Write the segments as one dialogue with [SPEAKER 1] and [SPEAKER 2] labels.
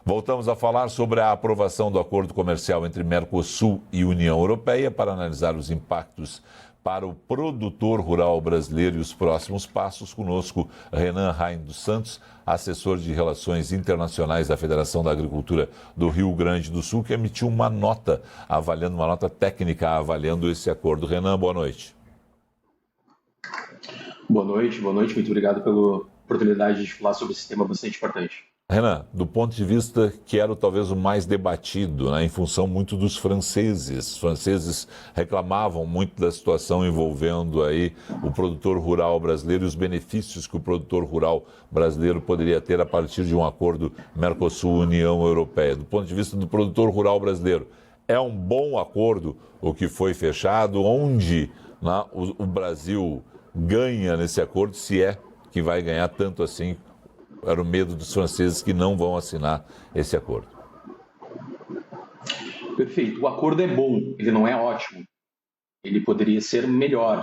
[SPEAKER 1] Voltamos a falar sobre a aprovação do acordo comercial entre Mercosul e União Europeia para analisar os impactos para o produtor rural brasileiro e os próximos passos. Conosco, Renan Rain dos Santos, assessor de Relações Internacionais da Federação da Agricultura do Rio Grande do Sul, que emitiu uma nota técnica avaliando esse acordo. Renan, boa noite.
[SPEAKER 2] Boa noite, muito obrigado pela oportunidade de falar sobre esse tema bastante importante.
[SPEAKER 1] Renan, do ponto de vista que era talvez o mais debatido, né, em função muito dos franceses. Os franceses reclamavam muito da situação envolvendo aí o produtor rural brasileiro e os benefícios que o produtor rural brasileiro poderia ter a partir de um acordo Mercosul-União Europeia. Do ponto de vista do produtor rural brasileiro, é um bom acordo o que foi fechado, onde, né, o Brasil ganha nesse acordo, se é que vai ganhar tanto assim. Era o medo dos franceses que não vão assinar esse acordo.
[SPEAKER 2] Perfeito. O acordo é bom, ele não é ótimo. Ele poderia ser melhor.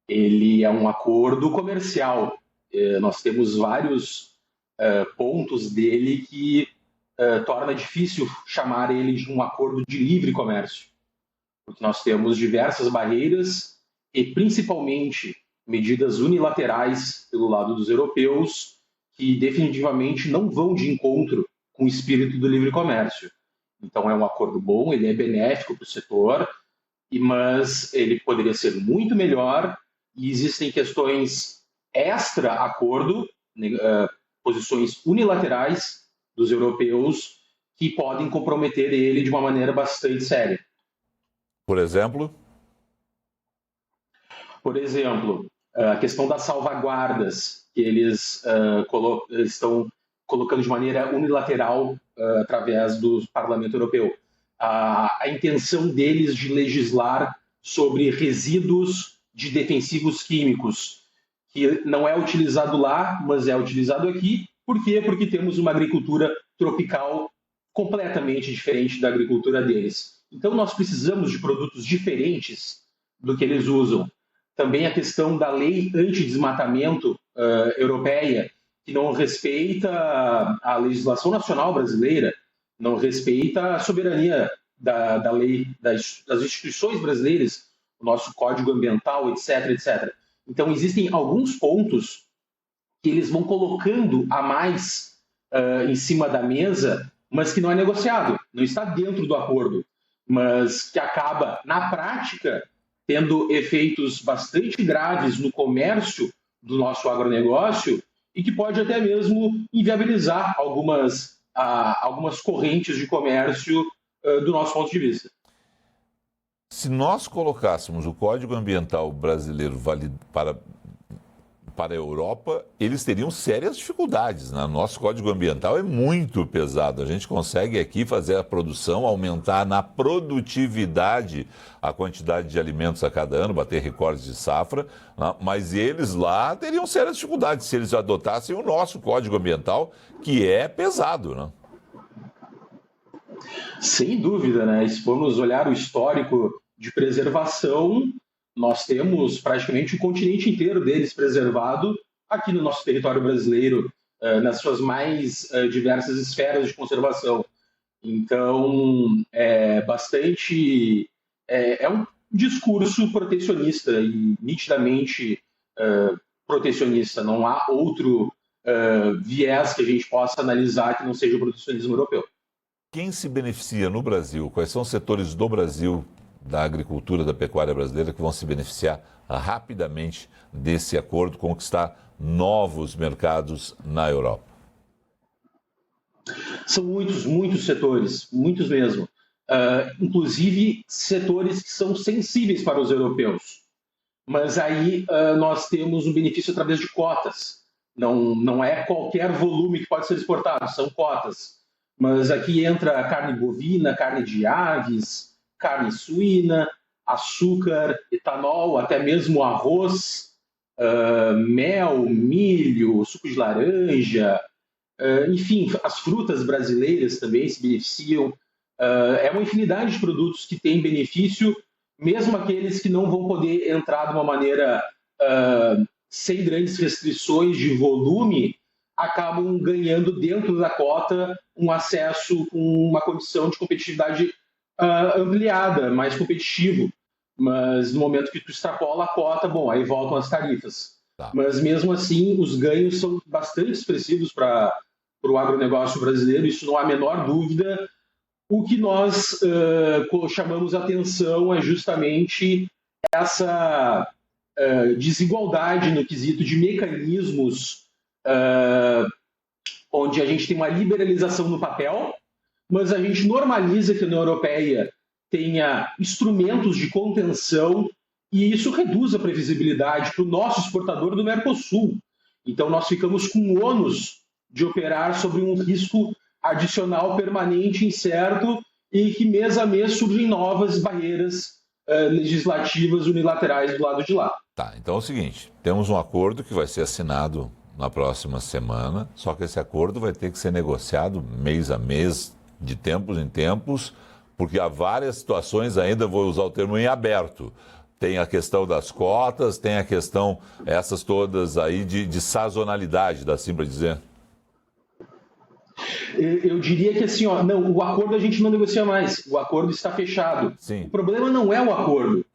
[SPEAKER 2] Ele é um acordo comercial. Nós temos vários pontos dele que torna difícil chamar ele de um acordo de livre comércio. Porque nós temos diversas barreiras e, principalmente, medidas unilaterais pelo lado dos europeus que definitivamente não vão de encontro com o espírito do livre comércio. Então é um acordo bom, ele é benéfico para o setor, mas ele poderia ser muito melhor e existem questões extra-acordo, posições unilaterais dos europeus que podem comprometer ele de uma maneira bastante séria.
[SPEAKER 1] Por exemplo?
[SPEAKER 2] Por exemplo, a questão das salvaguardas que eles estão colocando de maneira unilateral através do Parlamento Europeu. A intenção deles de legislar sobre resíduos de defensivos químicos, que não é utilizado lá, mas é utilizado aqui. Por quê? Porque temos uma agricultura tropical completamente diferente da agricultura deles. Então, nós precisamos de produtos diferentes do que eles usam. Também a questão da lei antidesmatamento europeia, que não respeita a legislação nacional brasileira, não respeita a soberania da lei, das instituições brasileiras, o nosso código ambiental, etc, etc. Então, existem alguns pontos que eles vão colocando a mais em cima da mesa, mas que não é negociado, não está dentro do acordo, mas que acaba, na prática, tendo efeitos bastante graves no comércio do nosso agronegócio e que pode até mesmo inviabilizar algumas correntes de comércio do nosso ponto de vista.
[SPEAKER 1] Se nós colocássemos o Código Ambiental brasileiro para a Europa, eles teriam sérias dificuldades, né? Nosso Código Ambiental é muito pesado. A gente consegue aqui fazer a produção, aumentar na produtividade a quantidade de alimentos a cada ano, bater recordes de safra, né? Mas eles lá teriam sérias dificuldades se eles adotassem o nosso Código Ambiental, que é pesado, né?
[SPEAKER 2] Sem dúvida, né? Se formos olhar o histórico de preservação, nós temos praticamente o continente inteiro deles preservado aqui no nosso território brasileiro, nas suas mais diversas esferas de conservação. Então, é um discurso protecionista e nitidamente protecionista. Não há outro viés que a gente possa analisar que não seja o protecionismo europeu.
[SPEAKER 1] Quem se beneficia no Brasil? Quais são os setores do Brasil, da agricultura, da pecuária brasileira, que vão se beneficiar rapidamente desse acordo, conquistar novos mercados na Europa?
[SPEAKER 2] São muitos setores, muitos mesmo. Inclusive setores que são sensíveis para os europeus. Mas aí nós temos um benefício através de cotas. Não é qualquer volume que pode ser exportado, são cotas. Mas aqui entra carne bovina, carne de aves, carne suína, açúcar, etanol, até mesmo arroz, mel, milho, suco de laranja, enfim, as frutas brasileiras também se beneficiam. É uma infinidade de produtos que têm benefício, mesmo aqueles que não vão poder entrar de uma maneira sem grandes restrições de volume, acabam ganhando dentro da cota um acesso com uma condição de competitividade ampliada, mais competitivo. Mas no momento que tu extrapola a cota, bom, aí voltam as tarifas.
[SPEAKER 1] Tá.
[SPEAKER 2] Mas mesmo assim, os ganhos são bastante expressivos para o agronegócio brasileiro, isso não há a menor dúvida. O que nós chamamos atenção é justamente essa desigualdade no quesito de mecanismos onde a gente tem uma liberalização no papel, mas a gente normaliza que a União Europeia tenha instrumentos de contenção e isso reduz a previsibilidade para o nosso exportador do Mercosul. Então, nós ficamos com o ônus de operar sobre um risco adicional permanente, incerto, e que mês a mês surgem novas barreiras legislativas unilaterais do lado de lá.
[SPEAKER 1] Tá, então é o seguinte, temos um acordo que vai ser assinado na próxima semana, só que esse acordo vai ter que ser negociado mês a mês, de tempos em tempos, porque há várias situações ainda, vou usar o termo em aberto. Tem a questão das cotas, tem a questão, essas todas aí de sazonalidade, dá assim para dizer?
[SPEAKER 2] Eu diria que assim, não, o acordo a gente não negocia mais, o acordo está fechado.
[SPEAKER 1] Sim.
[SPEAKER 2] O problema não é o acordo,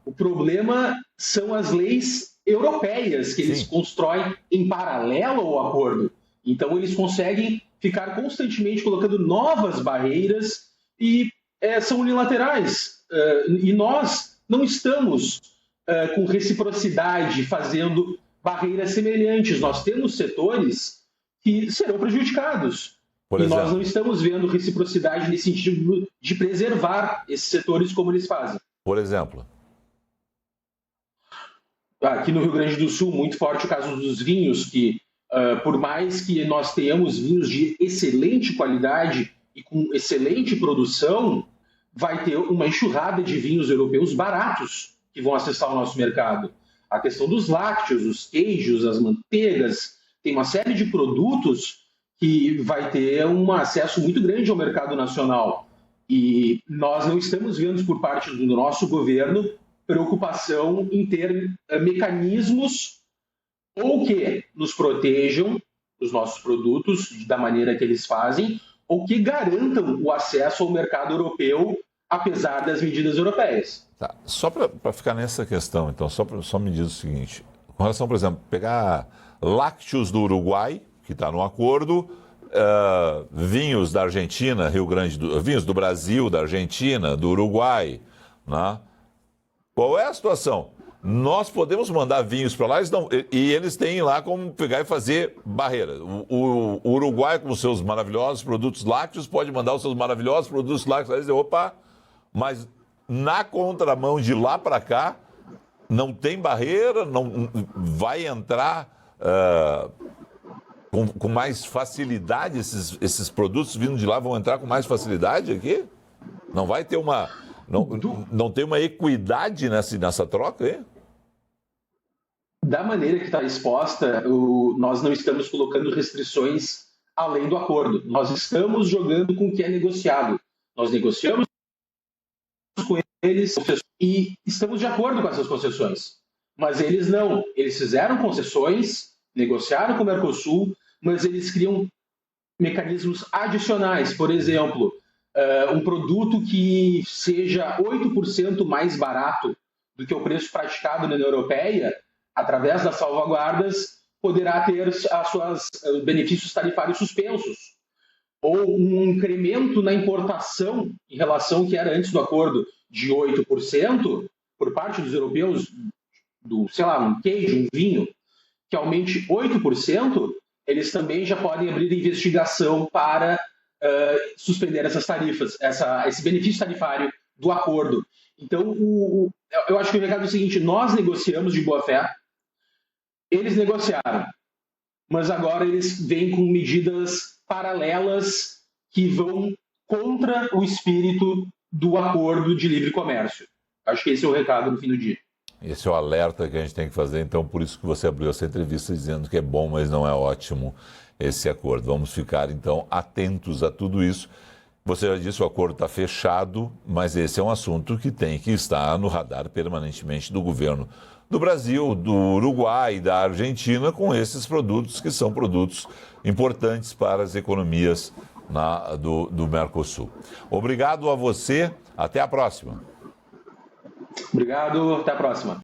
[SPEAKER 2] o problema são as leis europeias que eles constroem em paralelo ao acordo. Então eles conseguem ficar constantemente colocando novas barreiras e são unilaterais. E nós não estamos com reciprocidade fazendo barreiras semelhantes. Nós temos setores que serão prejudicados. E nós não estamos vendo reciprocidade nesse sentido de preservar esses setores como eles fazem.
[SPEAKER 1] Por exemplo?
[SPEAKER 2] Aqui no Rio Grande do Sul, muito forte o caso dos vinhos, que por mais que nós tenhamos vinhos de excelente qualidade e com excelente produção, vai ter uma enxurrada de vinhos europeus baratos que vão acessar o nosso mercado. A questão dos lácteos, os queijos, as manteigas, tem uma série de produtos que vai ter um acesso muito grande ao mercado nacional. E nós não estamos vendo por parte do nosso governo preocupação em ter mecanismos ou que nos protejam os nossos produtos da maneira que eles fazem, ou que garantam o acesso ao mercado europeu, apesar das medidas europeias.
[SPEAKER 1] Tá. Só para ficar nessa questão, então, só me diz o seguinte, com relação, por exemplo, pegar lácteos do Uruguai, que está no acordo, vinhos da Argentina, vinhos do Brasil, da Argentina, do Uruguai, né? Qual é a situação? Nós podemos mandar vinhos para lá e eles têm lá como pegar e fazer barreira. O Uruguai, com os seus maravilhosos produtos lácteos, pode mandar os seus maravilhosos produtos lácteos e dizer, opa, mas na contramão de lá para cá, não tem barreira, não vai entrar com mais facilidade, esses produtos vindo de lá vão entrar com mais facilidade aqui? Não vai ter não tem uma equidade nessa troca aí?
[SPEAKER 2] Da maneira que está exposta, nós não estamos colocando restrições além do acordo. Nós estamos jogando com o que é negociado. Nós negociamos com eles e estamos de acordo com essas concessões. Mas eles não. Eles fizeram concessões, negociaram com o Mercosul, mas eles criam mecanismos adicionais. Por exemplo, um produto que seja 8% mais barato do que o preço praticado na União Europeia, através das salvaguardas, poderá ter os benefícios tarifários suspensos. Ou um incremento na importação em relação ao que era antes do acordo de 8%, por parte dos europeus, um queijo, um vinho, que aumente 8%, eles também já podem abrir investigação para suspender essas tarifas, esse benefício tarifário do acordo. Então, eu acho que o recado é o seguinte, nós negociamos de boa fé, eles negociaram, mas agora eles vêm com medidas paralelas que vão contra o espírito do acordo de livre comércio. Acho que esse é o recado no fim do dia.
[SPEAKER 1] Esse é o alerta que a gente tem que fazer, então por isso que você abriu essa entrevista dizendo que é bom, mas não é ótimo esse acordo. Vamos ficar então atentos a tudo isso. Você já disse, o acordo está fechado, mas esse é um assunto que tem que estar no radar permanentemente do governo do Brasil, do Uruguai e da Argentina com esses produtos que são produtos importantes para as economias do Mercosul. Obrigado a você, até a próxima.
[SPEAKER 2] Obrigado, até a próxima.